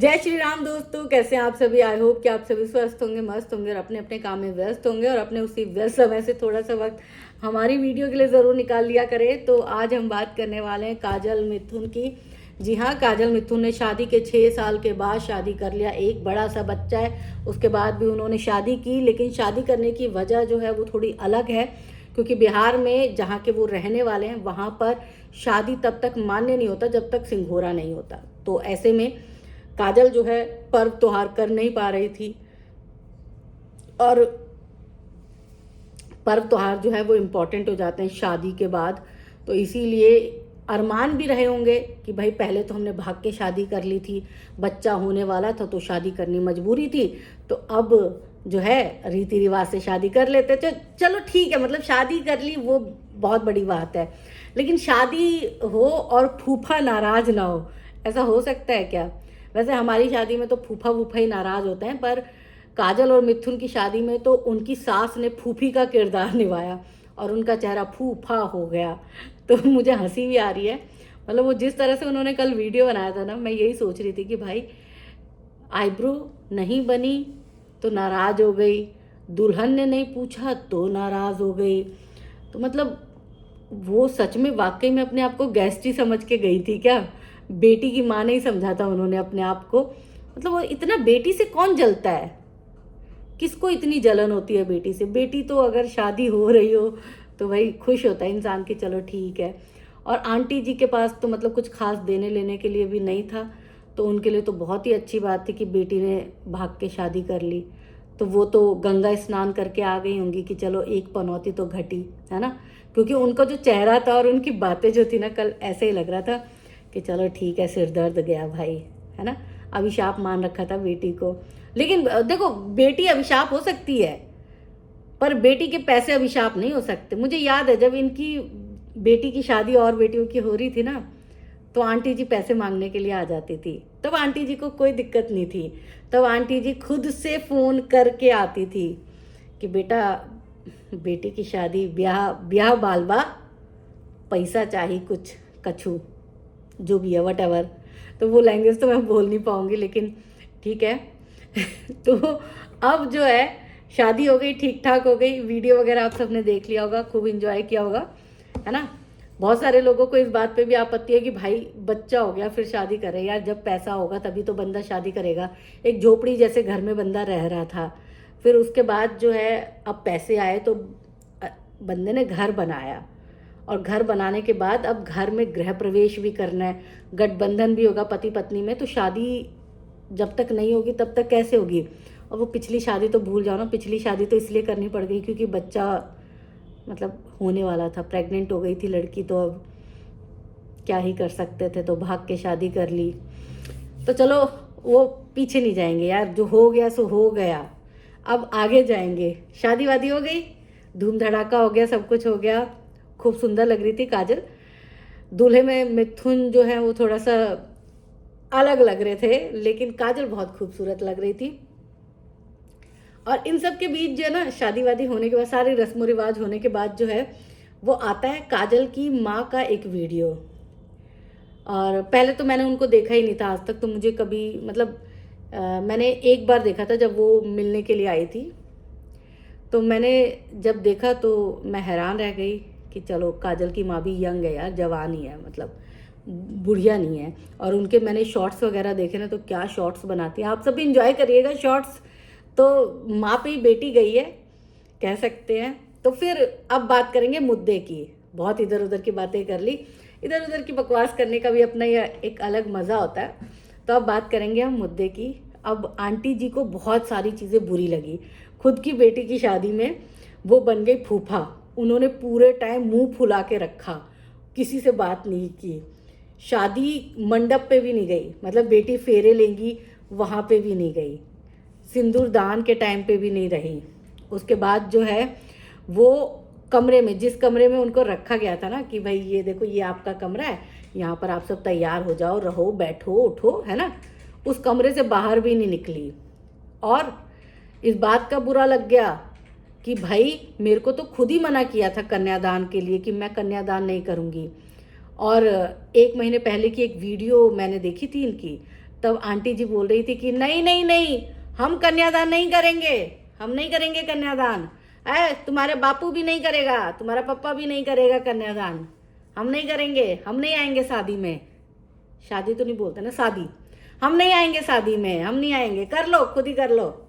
जय श्री राम दोस्तों, कैसे हैं आप सभी। आई होप कि आप सभी स्वस्थ होंगे, मस्त होंगे और अपने अपने काम में व्यस्त होंगे और अपने उसी व्यस्त समय से थोड़ा सा वक्त हमारी वीडियो के लिए ज़रूर निकाल लिया करें। तो आज हम बात करने वाले हैं काजल मिथुन की। जी हाँ, काजल मिथुन ने शादी के 6 साल के बाद शादी कर लिया। एक बड़ा सा बच्चा है, उसके बाद भी उन्होंने शादी की। लेकिन शादी करने की वजह जो है वो थोड़ी अलग है, क्योंकि बिहार में जहाँ के वो रहने वाले हैं वहाँ पर शादी तब तक मान्य नहीं होता जब तक सिंघोरा नहीं होता। तो ऐसे में काजल जो है पर्व त्योहार कर नहीं पा रही थी, और पर्व त्योहार जो है वो इम्पोर्टेंट हो जाते हैं शादी के बाद। तो इसीलिए अरमान भी रहे होंगे कि भाई पहले तो हमने भाग के शादी कर ली थी, बच्चा होने वाला था तो शादी करनी मजबूरी थी, तो अब जो है रीति रिवाज से शादी कर लेते। तो चलो ठीक है, मतलब शादी कर ली वो बहुत बड़ी बात है। लेकिन शादी हो और फूफा नाराज ना हो, ऐसा हो सकता है क्या? वैसे हमारी शादी में तो फूफा वूफा ही नाराज होते हैं, पर काजल और मिथुन की शादी में तो उनकी सास ने फूफी का किरदार निभाया और उनका चेहरा फूफा हो गया। तो मुझे हंसी भी आ रही है। मतलब वो जिस तरह से उन्होंने कल वीडियो बनाया था ना, मैं यही सोच रही थी कि भाई आईब्रो नहीं बनी तो नाराज हो गई, दुल्हन ने नहीं पूछा तो नाराज हो गई। तो मतलब वो सच में वाकई में अपने आप को गेस्टी समझ के गई थी क्या? बेटी की माँ नहीं समझा था उन्होंने अपने आप को। मतलब वो इतना बेटी से कौन जलता है? किसको इतनी जलन होती है बेटी से? बेटी तो अगर शादी हो रही हो तो भाई खुश होता है इंसान कि चलो ठीक है। और आंटी जी के पास तो मतलब कुछ खास देने लेने के लिए भी नहीं था, तो उनके लिए तो बहुत ही अच्छी बात थी कि बेटी ने भाग के शादी कर ली। तो वो तो गंगा स्नान करके आ गई होंगी कि चलो एक पनौती तो घटी, है ना। क्योंकि उनका जो चेहरा था और उनकी बातें जो थी ना, कल ऐसे ही लग रहा था कि चलो ठीक है, सिर दर्द गया भाई, है ना। अभिशाप मान रखा था बेटी को। लेकिन देखो, बेटी अभिशाप हो सकती है पर बेटी के पैसे अभिशाप नहीं हो सकते। मुझे याद है जब इनकी बेटी की शादी और बेटियों की हो रही थी ना, तो आंटी जी पैसे मांगने के लिए आ जाती थी। तब आंटी जी को कोई दिक्कत नहीं थी, तब आंटी जी खुद से फ़ोन करके आती थी कि बेटा बेटी की शादी, ब्याह ब्याह बालबा, पैसा चाहिए कुछ कछु, जो भी है वट एवर। तो वो लैंग्वेज तो मैं बोल नहीं पाऊंगी, लेकिन ठीक है। तो अब जो है शादी हो गई, ठीक ठाक हो गई। वीडियो वगैरह आप सबने देख लिया होगा, खूब इंजॉय किया होगा, है ना। बहुत सारे लोगों को इस बात पे भी आपत्ति है कि भाई बच्चा हो गया फिर शादी करे। यार जब पैसा होगा तभी तो बंदा शादी करेगा। एक झोपड़ी जैसे घर में बंदा रह रहा था, फिर उसके बाद जो है अब पैसे आए तो बंदे ने घर बनाया, और घर बनाने के बाद अब घर में गृह प्रवेश भी करना है, गठबंधन भी होगा पति पत्नी में। तो शादी जब तक नहीं होगी तब तक कैसे होगी? और वो पिछली शादी तो भूल जाओ ना, पिछली शादी तो इसलिए करनी पड़ गई क्योंकि बच्चा मतलब होने वाला था, प्रेग्नेंट हो गई थी लड़की, तो अब क्या ही कर सकते थे, तो भाग के शादी कर ली। तो चलो वो पीछे नहीं जाएंगे यार, जो हो गया सो हो गया। अब आगे जाएंगे। शादी वादी हो गई, धूम धड़ाका हो गया, सब कुछ हो गया, खूब सुंदर लग रही थी काजल। दूल्हे में मिथुन जो है वो थोड़ा सा अलग लग रहे थे, लेकिन काजल बहुत खूबसूरत लग रही थी। और इन सब के बीच जो है ना, शादी वादी होने के बाद, सारे रस्म रिवाज होने के बाद जो है वो आता है काजल की माँ का एक वीडियो। और पहले तो मैंने उनको देखा ही नहीं था आज तक, तो मुझे कभी मतलब मैंने एक बार देखा था जब वो मिलने के लिए आई थी। तो मैंने जब देखा तो मैं हैरान रह गई कि चलो काजल की माँ भी यंग है यार, जवान ही है, मतलब बुढ़िया नहीं है। और उनके मैंने शॉर्ट्स वगैरह देखे ना, तो क्या शॉर्ट्स बनाती हैं। आप सब भी इंजॉय करिएगा शॉर्ट्स। तो माँ पे ही बेटी गई है कह सकते हैं। तो फिर अब बात करेंगे मुद्दे की। बहुत इधर उधर की बातें कर ली, इधर उधर की बकवास करने का भी अपना एक अलग मज़ा होता है। तो अब बात करेंगे हम मुद्दे की। अब आंटी जी को बहुत सारी चीज़ें बुरी लगी। खुद की बेटी की शादी में वो बन गई फूफा। उन्होंने पूरे टाइम मुंह फुला के रखा, किसी से बात नहीं की, शादी मंडप पे भी नहीं गई, मतलब बेटी फेरे लेंगी वहाँ पे भी नहीं गई, सिंदूर दान के टाइम पे भी नहीं रही। उसके बाद जो है वो कमरे में, जिस कमरे में उनको रखा गया था ना कि भाई ये देखो ये आपका कमरा है, यहाँ पर आप सब तैयार हो जाओ, रहो, बैठो, उठो, है ना, उस कमरे से बाहर भी नहीं निकली। और इस बात का बुरा लग गया कि भाई मेरे को तो खुद ही मना किया था कन्यादान के लिए कि मैं कन्यादान नहीं करूँगी। और 1 महीने पहले की एक वीडियो मैंने देखी थी इनकी, तब आंटी जी बोल रही थी कि नहीं नहीं नहीं, हम कन्यादान नहीं करेंगे, हम नहीं करेंगे कन्यादान। तुम्हारे बापू भी नहीं करेगा, तुम्हारा पापा भी नहीं करेगा कन्यादान, हम नहीं करेंगे, हम नहीं आएंगे शादी में। शादी तो नहीं बोलते ना, शादी। हम नहीं आएंगे शादी में, हम नहीं आएंगे, कर लो खुद ही कर लो,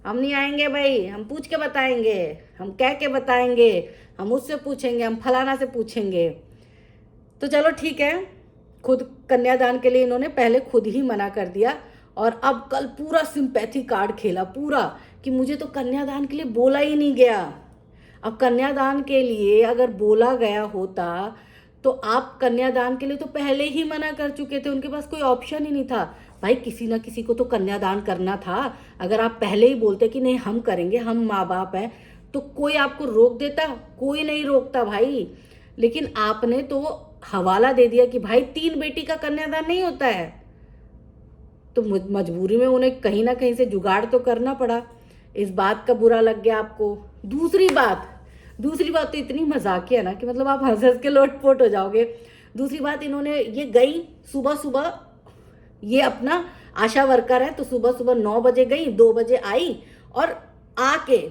हम नहीं आएंगे भाई, हम पूछ के बताएंगे, हम कह के बताएंगे, हम उससे पूछेंगे, हम फलाना से पूछेंगे। तो चलो ठीक है, खुद कन्यादान के लिए इन्होंने पहले खुद ही मना कर दिया, और अब कल पूरा सिंपैथी कार्ड खेला पूरा, कि मुझे तो कन्यादान के लिए बोला ही नहीं गया। अब कन्यादान के लिए अगर बोला गया होता तो आप कन्यादान के लिए तो पहले ही मना कर चुके थे, उनके पास कोई ऑप्शन ही नहीं था। भाई किसी ना किसी को तो कन्यादान करना था। अगर आप पहले ही बोलते कि नहीं हम करेंगे, हम माँ बाप हैं, तो कोई आपको रोक देता? कोई नहीं रोकता भाई। लेकिन आपने तो हवाला दे दिया कि भाई 3 बेटी का कन्यादान नहीं होता है, तो मजबूरी में उन्हें कहीं ना कहीं से जुगाड़ तो करना पड़ा। इस बात का बुरा लग गया आपको। दूसरी बात तो इतनी मजाकिया ना कि मतलब आप हंस हंस के लोटपोट हो जाओगे। दूसरी बात, इन्होंने ये गई सुबह सुबह, ये अपना आशा वर्कर है, तो सुबह सुबह 9 बजे गई, 2 बजे आई, और आके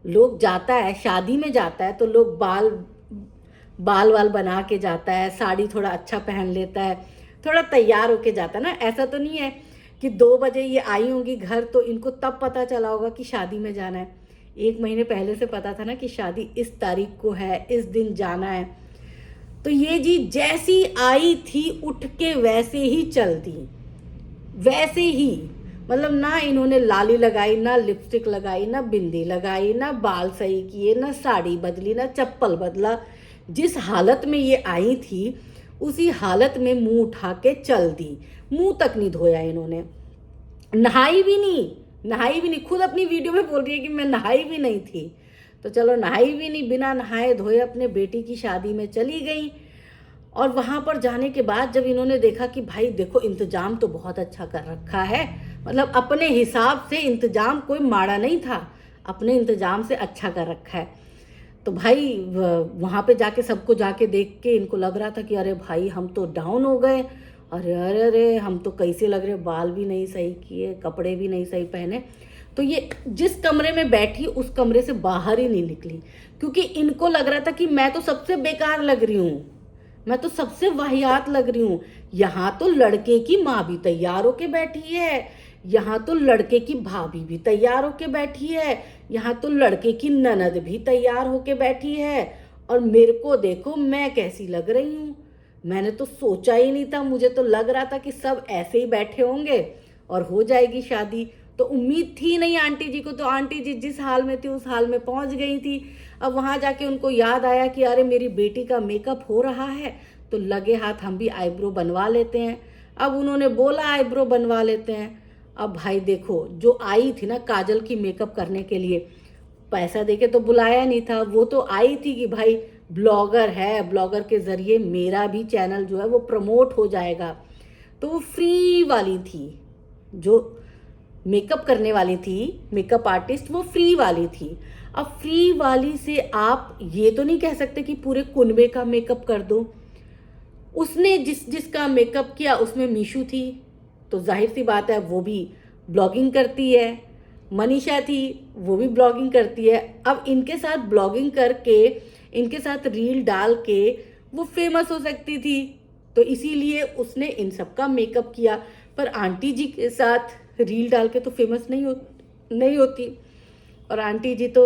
लोग जाता है शादी में जाता है तो लोग बाल वाल बना के जाता है, साड़ी थोड़ा अच्छा पहन लेता है, थोड़ा तैयार होके जाता है ना। ऐसा तो नहीं है कि 2 बजे ये आई होंगी घर तो इनको तब पता चला होगा कि शादी में जाना है। 1 महीने पहले से पता था ना कि शादी इस तारीख को है, इस दिन जाना है। तो ये जी जैसी आई थी उठ के वैसे ही चल दी, वैसे ही। मतलब ना इन्होंने लाली लगाई, ना लिपस्टिक लगाई, ना बिंदी लगाई, ना बाल सही किए, ना साड़ी बदली, ना चप्पल बदला। जिस हालत में ये आई थी उसी हालत में मुंह उठा के चल दी। मुंह तक नहीं धोया इन्होंने, नहाई भी नहीं। खुद अपनी वीडियो में बोल रही है कि मैं नहाई भी नहीं थी। तो चलो नहाई भी नहीं, बिना नहाए धोए अपने बेटी की शादी में चली गई। और वहाँ पर जाने के बाद जब इन्होंने देखा कि भाई देखो इंतजाम तो बहुत अच्छा कर रखा है, मतलब अपने हिसाब से इंतजाम कोई माड़ा नहीं था, अपने इंतजाम से अच्छा कर रखा है। तो भाई वहाँ पे जाके सबको जाके देख के इनको लग रहा था कि अरे भाई हम तो डाउन हो गए, अरे अरे अरे हम तो कैसे लग रहे, बाल भी नहीं सही किए, कपड़े भी नहीं सही पहने। तो ये जिस कमरे में बैठी उस कमरे से बाहर ही नहीं निकली, क्योंकि इनको लग रहा था कि मैं तो सबसे बेकार लग रही हूँ, मैं तो सबसे वाहियात लग रही हूँ। यहाँ तो लड़के की माँ भी तैयार होके बैठी है, यहाँ तो लड़के की भाभी भी तैयार होके बैठी है, यहाँ तो लड़के की ननद भी तैयार होके बैठी है, और मेरे को देखो मैं कैसी लग रही हूँ। मैंने तो सोचा ही नहीं था, मुझे तो लग रहा था कि सब ऐसे ही बैठे होंगे और हो जाएगी शादी। तो उम्मीद थी नहीं आंटी जी को, तो आंटी जी जिस हाल में थी उस हाल में पहुंच गई थी। अब वहां जाके उनको याद आया कि अरे मेरी बेटी का मेकअप हो रहा है, तो लगे हाथ हम भी आईब्रो बनवा लेते हैं। अब उन्होंने बोला आईब्रो बनवा लेते हैं। अब भाई देखो, जो आई थी ना काजल की मेकअप करने के लिए, पैसा देके तो बुलाया नहीं था, वो तो आई थी कि भाई ब्लॉगर है, ब्लॉगर के जरिए मेरा भी चैनल जो है वो प्रमोट हो जाएगा। तो वो फ्री वाली थी, जो मेकअप करने वाली थी, मेकअप आर्टिस्ट, वो फ्री वाली थी। अब फ्री वाली से आप ये तो नहीं कह सकते कि पूरे कुनबे का मेकअप कर दो। उसने जिसका मेकअप किया उसमें मीशू थी, तो जाहिर सी बात है वो भी ब्लॉगिंग करती है। मनीषा थी, वो भी ब्लॉगिंग करती है। अब इनके साथ ब्लॉगिंग करके, इनके साथ रील डाल के वो फेमस हो सकती थी, तो इसीलिए उसने इन सब का मेकअप किया। पर आंटी जी के साथ रील डाल के तो फेमस नहीं होती। और आंटी जी तो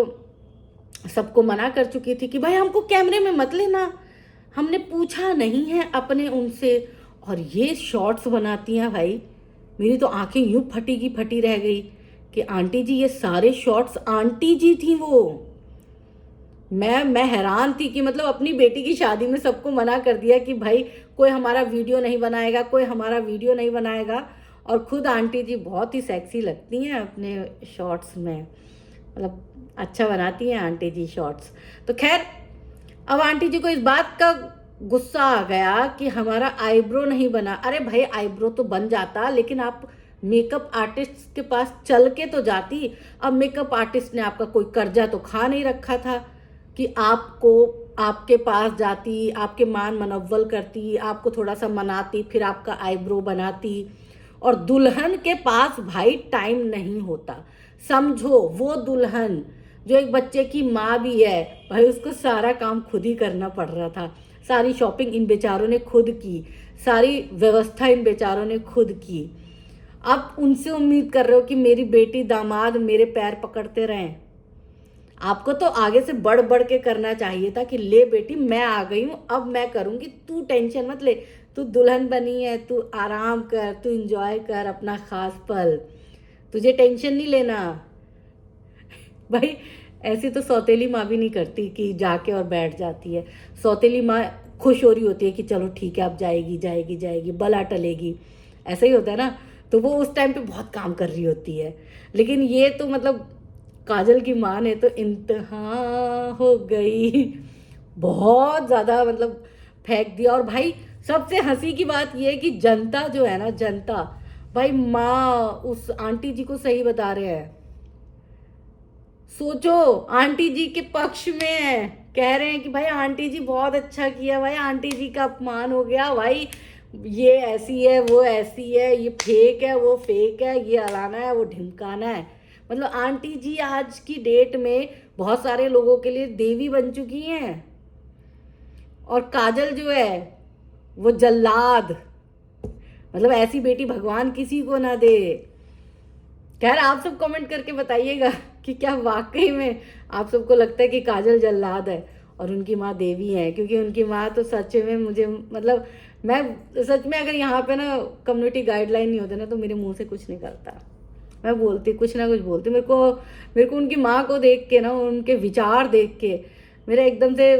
सबको मना कर चुकी थी कि भाई हमको कैमरे में मत लेना, हमने पूछा नहीं है अपने उनसे। और ये शॉर्ट्स बनाती हैं भाई, मेरी तो आंखें यूं फटी की फटी रह गई कि आंटी जी, ये सारे शॉर्ट्स आंटी जी थी वो। मैं हैरान थी कि मतलब अपनी बेटी की शादी में सबको मना कर दिया कि भाई कोई हमारा वीडियो नहीं बनाएगा, कोई हमारा वीडियो नहीं बनाएगा। और खुद आंटी जी बहुत ही सेक्सी लगती हैं अपने शॉर्ट्स में, मतलब अच्छा बनाती हैं आंटी जी शॉर्ट्स। तो खैर, अब आंटी जी को इस बात का गुस्सा आ गया कि हमारा आईब्रो नहीं बना। अरे भाई आईब्रो तो बन जाता, लेकिन आप मेकअप आर्टिस्ट के पास चल के तो जाती। अब मेकअप आर्टिस्ट ने आपका कोई कर्जा तो खा नहीं रखा था कि आपको आपके पास जाती, आपके मान मनव्वल करती, आपको थोड़ा सा मनाती, फिर आपका आईब्रो बनाती। और दुल्हन के पास भाई टाइम नहीं होता। समझो वो दुल्हन जो एक बच्चे की माँ भी है, भाई उसको सारा काम खुद ही करना पड़ रहा था, सारी शॉपिंग इन बेचारों ने खुद की, सारी व्यवस्था इन बेचारों ने खुद की। अब उनसे उम्मीद कर रहे हो कि मेरी बेटी दामाद मेरे पैर पकड़ते रहें? आपको तो आगे से बढ़ बढ़ के करना चाहिए था कि ले बेटी मैं आ गई हूँ, अब मैं करूँगी, तू टेंशन मत ले, तू दुल्हन बनी है, तू आराम कर, तू इंजॉय कर अपना खास पल, तुझे टेंशन नहीं लेना। भाई ऐसी तो सौतेली माँ भी नहीं करती कि जाके और बैठ जाती है। सौतेली माँ खुश हो रही होती है कि चलो ठीक है अब जाएगी जाएगी जाएगी, बला टलेगी, ऐसा ही होता है ना। तो वो उस टाइम पे बहुत काम कर रही होती है। लेकिन ये तो मतलब काजल की माँ ने तो इंतहा हो गई, बहुत ज़्यादा मतलब फेंक दिया। और भाई सबसे हंसी की बात ये है कि जनता जो है ना, जनता भाई माँ उस आंटी जी को सही बता रहे हैं। सोचो आंटी जी के पक्ष में है, कह रहे हैं कि भाई आंटी जी बहुत अच्छा किया, भाई आंटी जी का अपमान हो गया, भाई ये ऐसी है वो ऐसी है, ये फेक है वो फेक है, ये अलाना है वो ढिमकाना है। मतलब आंटी जी आज की डेट में बहुत सारे लोगों के लिए देवी बन चुकी हैं, और काजल जो है वो जल्लाद। मतलब ऐसी बेटी भगवान किसी को ना दे। खैर आप सब कमेंट करके बताइएगा कि क्या वाकई में आप सबको लगता है कि काजल जल्लाद है और उनकी माँ देवी है? क्योंकि उनकी माँ तो सच में मुझे मतलब मैं सच में अगर यहाँ पे ना कम्युनिटी गाइडलाइन नहीं होते ना तो मेरे मुंह से कुछ निकलता, मैं बोलती कुछ ना कुछ बोलती। मेरे को उनकी माँ को देख के ना, उनके विचार देख के मेरा एकदम से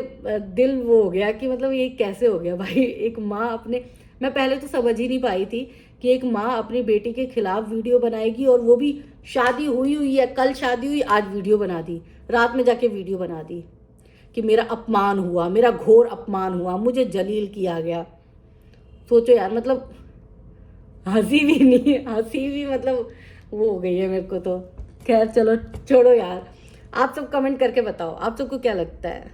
दिल वो हो गया कि मतलब ये कैसे हो गया भाई। एक माँ अपने, मैं पहले तो समझ ही नहीं पाई थी कि एक माँ अपनी बेटी के खिलाफ वीडियो बनाएगी, और वो भी शादी हुई हुई है, कल शादी हुई आज वीडियो बना दी, रात में जाके वीडियो बना दी कि मेरा अपमान हुआ, मेरा घोर अपमान हुआ, मुझे जलील किया गया। सोचो यार, मतलब हंसी भी नहीं, हंसी भी मतलब वो हो गई है मेरे को तो। खैर चलो छोड़ो यार, आप सब कमेंट करके बताओ आप सबको क्या लगता है।